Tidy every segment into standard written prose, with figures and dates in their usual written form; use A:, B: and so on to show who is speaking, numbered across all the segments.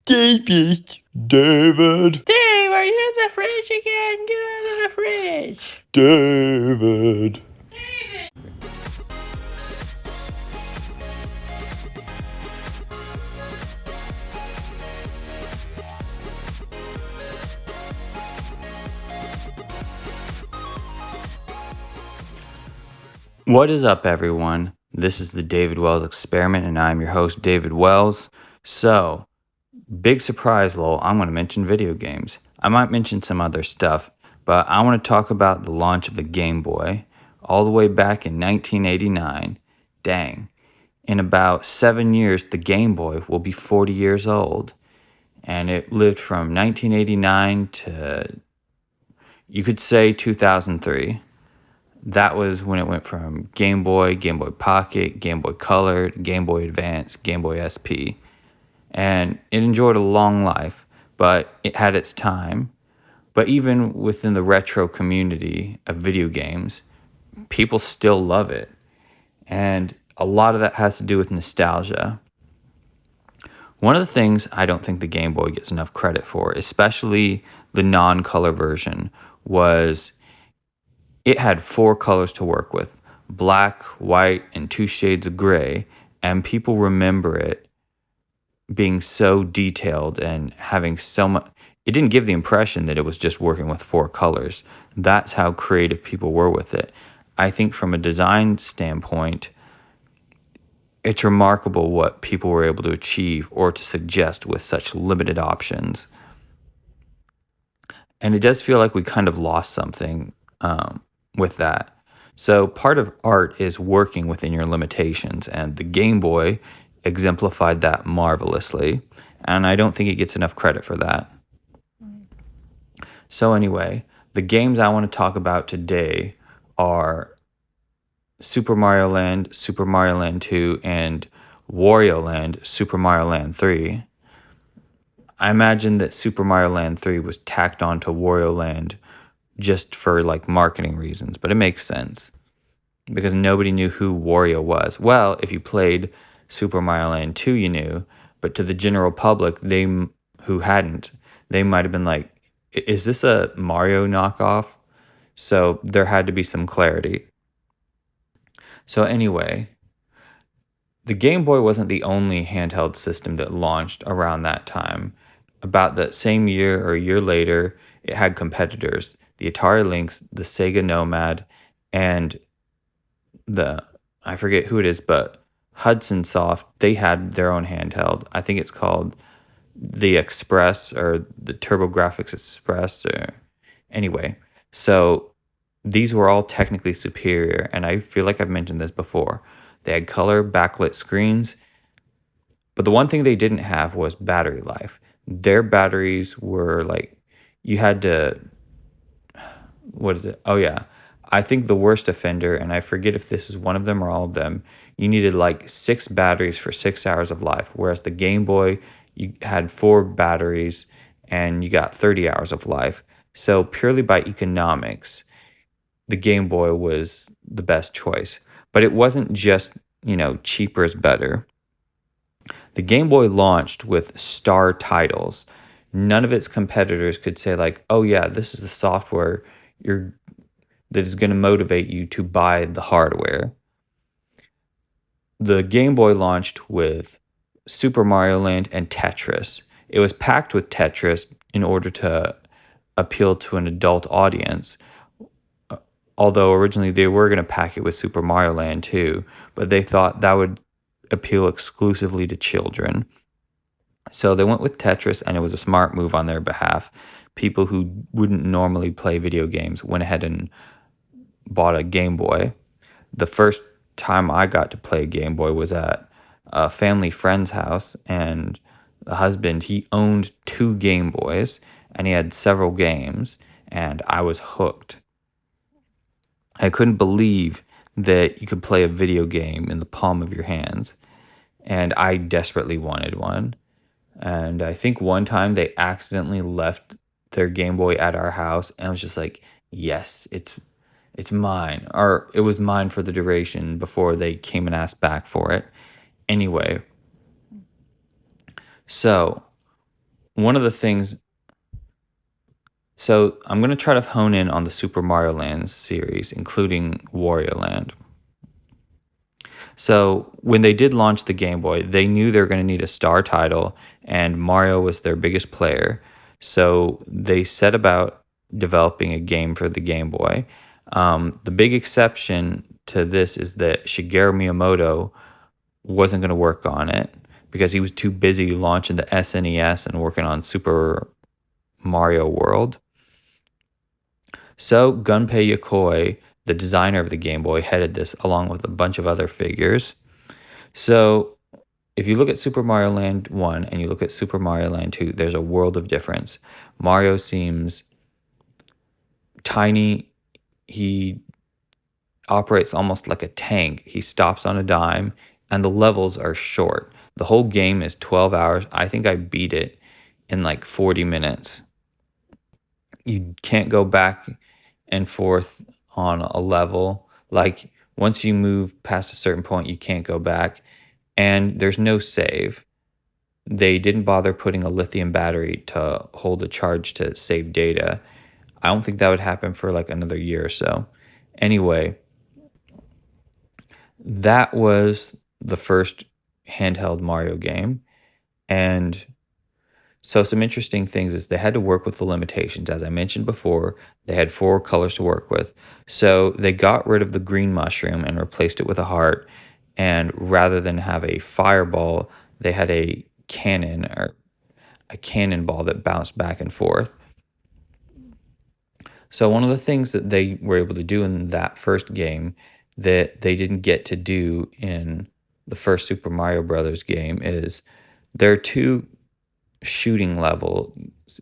A: David. David.
B: Dave, are you in the fridge again? Get out of the fridge.
A: David.
B: What is up, everyone? This is the David Wells Experiment, and I'm your host, David Wells. So, big surprise, lol, I'm going to mention video games. I might mention some other stuff, but I want to talk about the launch of the Game Boy all the way back in 1989. Dang. In about 7 years, the Game Boy will be 40 years old. And it lived from 1989 to, you could say, 2003. That was when it went from Game Boy, Game Boy Pocket, Game Boy Color, Game Boy Advance, Game Boy SP. And it enjoyed a long life, but it had its time. But even within the retro community of video games, people still love it. And a lot of that has to do with nostalgia. One of the things I don't think the Game Boy gets enough credit for, especially the non-color version, was it had 4 colors to work with: black, white, and 2 shades of gray. And people remember it being so detailed and having so much. It didn't give the impression that it was just working with 4 colors. That's how creative people were with it. I think from a design standpoint, it's remarkable what people were able to achieve or to suggest with such limited options. And it does feel like we kind of lost something with that. So part of art is working within your limitations, and the Game Boy exemplified that marvelously. And I don't think it gets enough credit for that. So anyway, the games I want to talk about today are Super Mario Land, Super Mario Land 2, and Wario Land, Super Mario Land 3. I imagine that Super Mario Land 3 was tacked on to Wario Land just for like marketing reasons, but it makes sense because nobody knew who Wario was. Well, if you played Super Mario Land 2, you knew, but to the general public, who hadn't, they might have been like, is this a Mario knockoff? So there had to be some clarity. So anyway, the Game Boy wasn't the only handheld system that launched around that time. About that same year or a year later, it had competitors: the Atari Lynx, the Sega Nomad, and the, I forget who it is, but Hudson Soft. They had their own handheld. I think it's called the Express or the TurboGrafx Express. Or anyway, so these were all technically superior, and I feel like I've mentioned this before. They had color backlit screens, but the one thing they didn't have was battery life. Their batteries were like, you had to, what is it? Oh yeah. I think the worst offender, and I forget if this is one of them or all of them, you needed like 6 batteries for 6 hours of life. Whereas the Game Boy, you had 4 batteries and you got 30 hours of life. So purely by economics, the Game Boy was the best choice. But it wasn't just, cheaper is better. The Game Boy launched with star titles. None of its competitors could say like, "Oh yeah, this is the software you're that is going to motivate you to buy the hardware." The Game Boy launched with Super Mario Land and Tetris. It was packed with Tetris in order to appeal to an adult audience. Although originally they were going to pack it with Super Mario Land too, but they thought that would appeal exclusively to children. So they went with Tetris, and it was a smart move on their behalf. People who wouldn't normally play video games went ahead and bought a Game Boy. The first time I got to play Game Boy was at a family friend's house, and the husband, he owned 2 Game Boys, and he had several games, and I was hooked. I couldn't believe that you could play a video game in the palm of your hands, and I desperately wanted one. And I think one time they accidentally left their Game Boy at our house, and I was just like, yes, it's mine. Or it was mine for the duration before they came and asked back for it. Anyway, so one of the things. So I'm going to try to hone in on the Super Mario Land series, including Wario Land. So when they did launch the Game Boy, they knew they were going to need a star title, and Mario was their biggest player. So they set about developing a game for the Game Boy. The big exception to this is that Shigeru Miyamoto wasn't going to work on it because he was too busy launching the SNES and working on Super Mario World. So Gunpei Yokoi, the designer of the Game Boy, headed this along with a bunch of other figures. So if you look at Super Mario Land 1 and you look at Super Mario Land 2, there's a world of difference. Mario seems tiny. He operates almost like a tank. He stops on a dime, and the levels are short. The whole game is 12 hours. I think I beat it in like 40 minutes. You can't go back and forth on a level. Like once you move past a certain point, you can't go back, and there's no save. They didn't bother putting a lithium battery to hold a charge to save data. I don't think that would happen for like another year or so. Anyway, that was the first handheld Mario game. And so some interesting things is they had to work with the limitations. As I mentioned before, they had 4 colors to work with. So they got rid of the green mushroom and replaced it with a heart. And rather than have a fireball, they had a cannon or a cannonball that bounced back and forth. So one of the things that they were able to do in that first game that they didn't get to do in the first Super Mario Brothers game is there are 2 shooting levels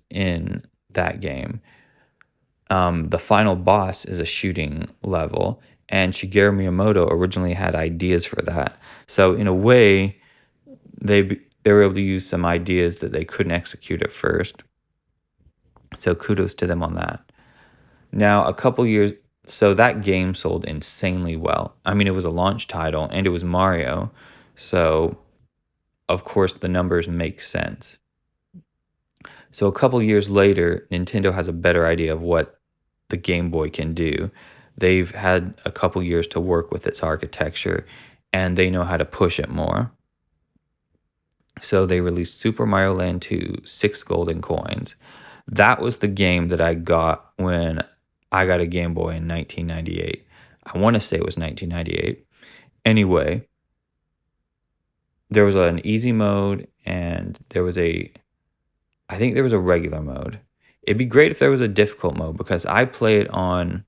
B: in that game. The final boss is a shooting level, and Shigeru Miyamoto originally had ideas for that. So in a way, they were able to use some ideas that they couldn't execute at first. So kudos to them on that. Now, a couple years, so that game sold insanely well. I mean, it was a launch title and it was Mario. So, of course, the numbers make sense. So, a couple years later, Nintendo has a better idea of what the Game Boy can do. They've had a couple years to work with its architecture and they know how to push it more. So, they released Super Mario Land 2, 6 golden coins. That was the game that I got when I got a Game Boy in 1998. I want to say it was 1998. Anyway, there was an easy mode and I think there was a regular mode. It'd be great if there was a difficult mode because I play it on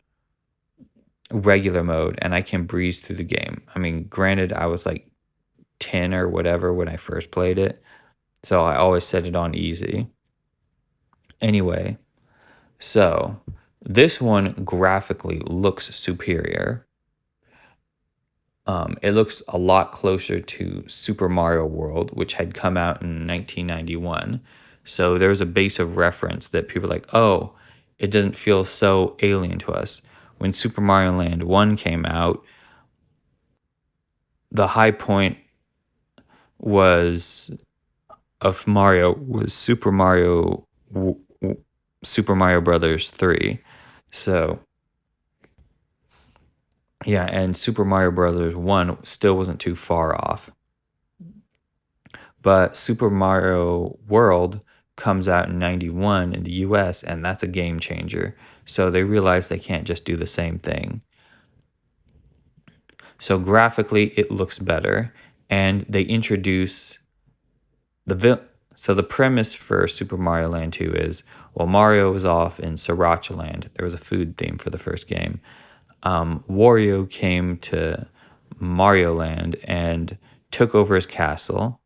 B: regular mode and I can breeze through the game. I mean, granted, I was like 10 or whatever when I first played it, so I always set it on easy. Anyway, so this one graphically looks superior. It looks a lot closer to Super Mario World, which had come out in 1991. So there's a base of reference that people are like, oh, it doesn't feel so alien to us. When Super Mario Land 1 came out, the high point was of Mario was Super Mario Brothers 3. So yeah, and Super Mario Brothers 1 still wasn't too far off. But Super Mario World comes out in 91 in the US, and that's a game changer. So they realize they can't just do the same thing. So graphically, it looks better, and they introduce so the premise for Super Mario Land 2 is, while Mario was off in Sriracha Land, there was a food theme for the first game. Wario came to Mario Land and took over his castle.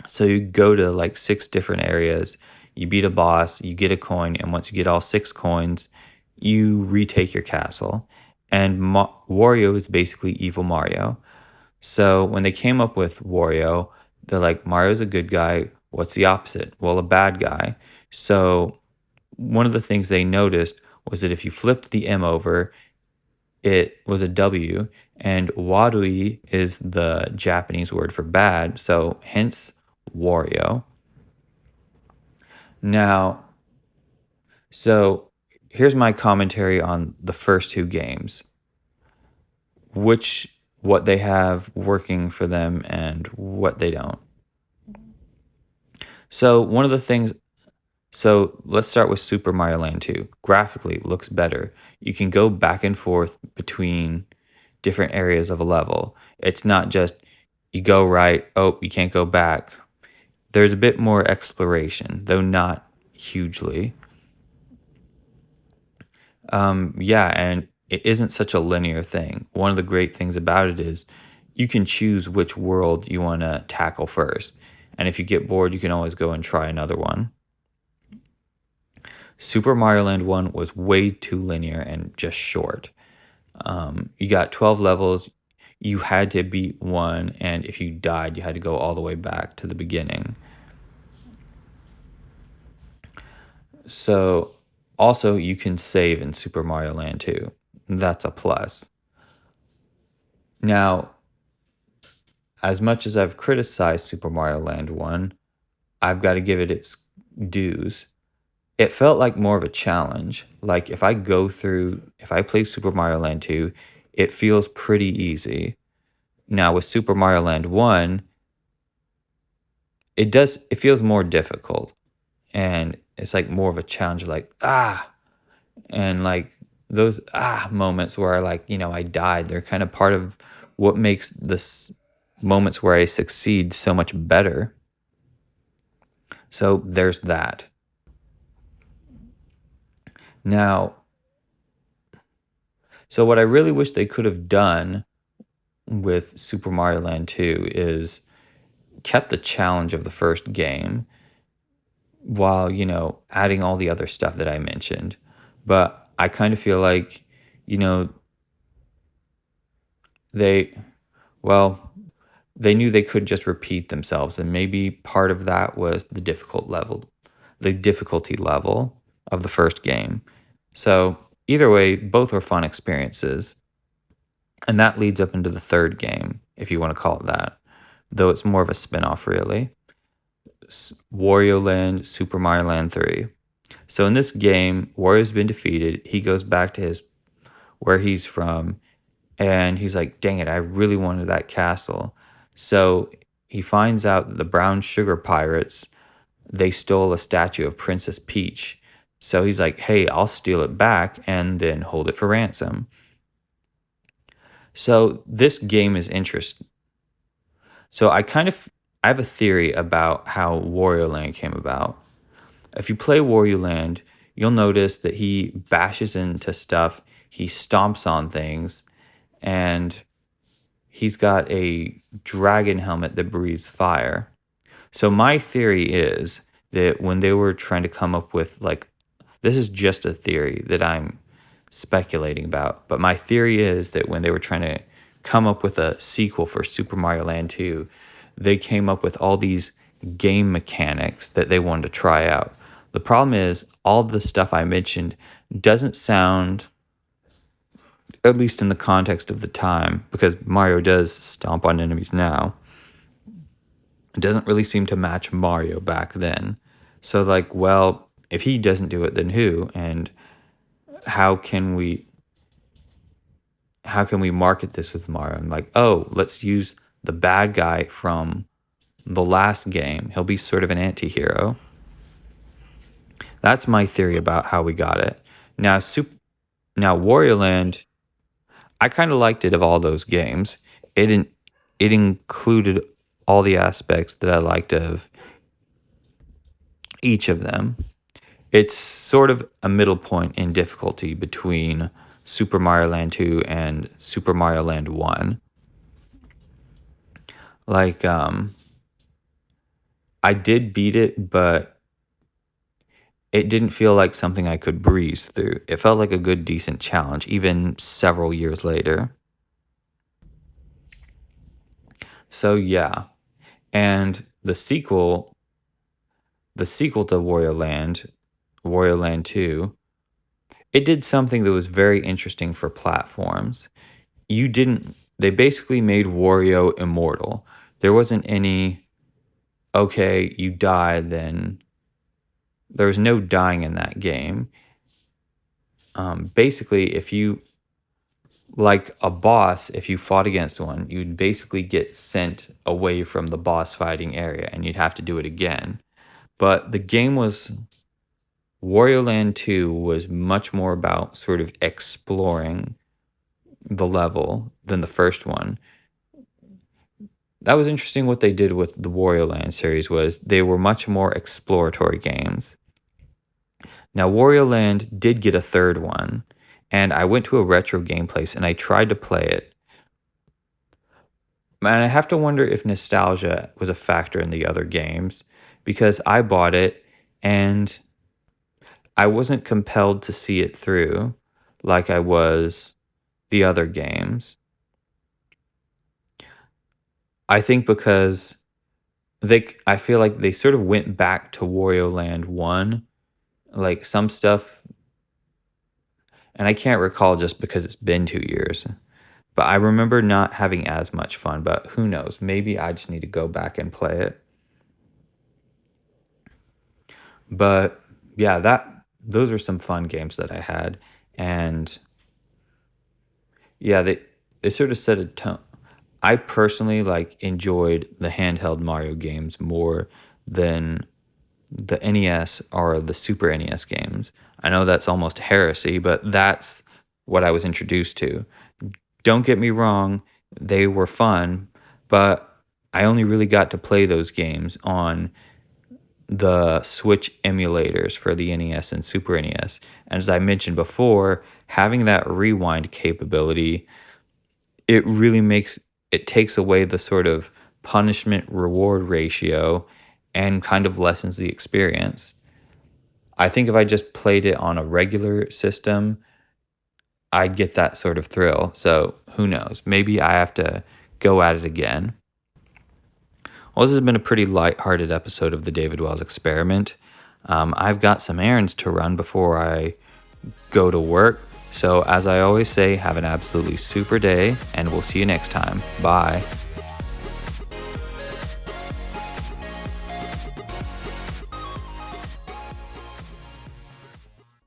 B: So you go to like 6 different areas, you beat a boss, you get a coin, and once you get all 6 coins, you retake your castle. And Wario is basically evil Mario. So when they came up with Wario, they're like, Mario's a good guy. What's the opposite? Well, a bad guy. So one of the things they noticed was that if you flipped the M over, it was a W, and Warui is the Japanese word for bad, so hence Wario. Now, so here's my commentary on the first two games, which what they have working for them and what they don't. So one of the things So let's start with Super Mario Land 2. Graphically, it looks better. You can go back and forth between different areas of a level. It's not just you go right, oh, you can't go back. There's a bit more exploration, though not hugely. Yeah, and it isn't such a linear thing. One of the great things about it is you can choose which world you want to tackle first. And if you get bored, you can always go and try another one. Super Mario Land 1 was way too linear and just short. You got 12 levels. You had to beat one, and if you died, you had to go all the way back to the beginning. So, also, you can save in Super Mario Land 2. That's a plus. Now, as much as I've criticized Super Mario Land 1, I've got to give it its dues. It felt like more of a challenge. Like if I play Super Mario Land 2, it feels pretty easy. Now with Super Mario Land 1, it feels more difficult and it's like more of a challenge like and like those moments where I died, they're kind of part of what makes this moments where I succeed so much better. So there's that. Now, so what I really wish they could have done with Super Mario Land 2 is kept the challenge of the first game while, adding all the other stuff that I mentioned. But I kind of feel like, you know, they, well, they knew they couldn't just repeat themselves. And maybe part of that was the difficulty level of the first game. So either way, both were fun experiences. And that leads up into the third game, if you want to call it that, though it's more of a spin-off, really. Wario Land, Super Mario Land 3. So in this game, Wario's been defeated. He goes back to his where he's from, and he's like, "Dang it, I really wanted that castle." So he finds out that the brown sugar pirates, they stole a statue of Princess Peach. So he's like, "Hey, I'll steal it back and then hold it for ransom." So this game is interesting. So I have a theory about how Wario Land came about. If you play Wario Land, you'll notice that he bashes into stuff, he stomps on things, and he's got a dragon helmet that breathes fire. So my theory is that when they were trying to come up with this is just a theory that I'm speculating about, but my theory is that when they were trying to come up with a sequel for Super Mario Land 2, they came up with all these game mechanics that they wanted to try out. The problem is all the stuff I mentioned doesn't sound, at least in the context of the time, because Mario does stomp on enemies now, it doesn't really seem to match Mario back then. So well, if he doesn't do it, then who? And how can we market this with Mario? And oh, let's use the bad guy from the last game. He'll be sort of an anti-hero. That's my theory about how we got it. Now Wario Land, I kind of liked it of all those games. It included all the aspects that I liked of each of them. It's sort of a middle point in difficulty between Super Mario Land 2 and Super Mario Land 1. Like I did beat it, but it didn't feel like something I could breeze through. It felt like a good decent challenge even several years later. So yeah, and the sequel to Wario Land 2, it did something that was very interesting for platforms. They basically made Wario immortal. There wasn't any, okay, you die, then there was no dying in that game. Basically, if you, like a boss, if you fought against one, you'd basically get sent away from the boss fighting area and you'd have to do it again. But the game was, Wario Land 2 was much more about sort of exploring the level than the first one. That was interesting what they did with the Wario Land series was they were much more exploratory games. Now Wario Land did get a third one, and I went to a retro game place and I tried to play it. Man, I have to wonder if nostalgia was a factor in the other games because I bought it and I wasn't compelled to see it through like I was the other games. I think because I feel like they sort of went back to Wario Land 1, like some stuff, and I can't recall just because it's been 2 years. But I remember not having as much fun, but who knows? Maybe I just need to go back and play it. But yeah, those are some fun games that I had, and yeah, they sort of set a tone. I personally like enjoyed the handheld Mario games more than the NES or the Super NES games. I know that's almost heresy, but that's what I was introduced to. Don't get me wrong, they were fun, but I only really got to play those games on the Switch emulators for the NES and Super NES. And as I mentioned before, having that rewind capability, it really takes away the sort of punishment reward ratio and kind of lessens the experience. I think if I just played it on a regular system, I'd get that sort of thrill. So who knows? Maybe I have to go at it again. Well, this has been a pretty light-hearted episode of the David Wells Experiment. I've got some errands to run before I go to work. So as I always say, have an absolutely super day, and we'll see you next time. Bye.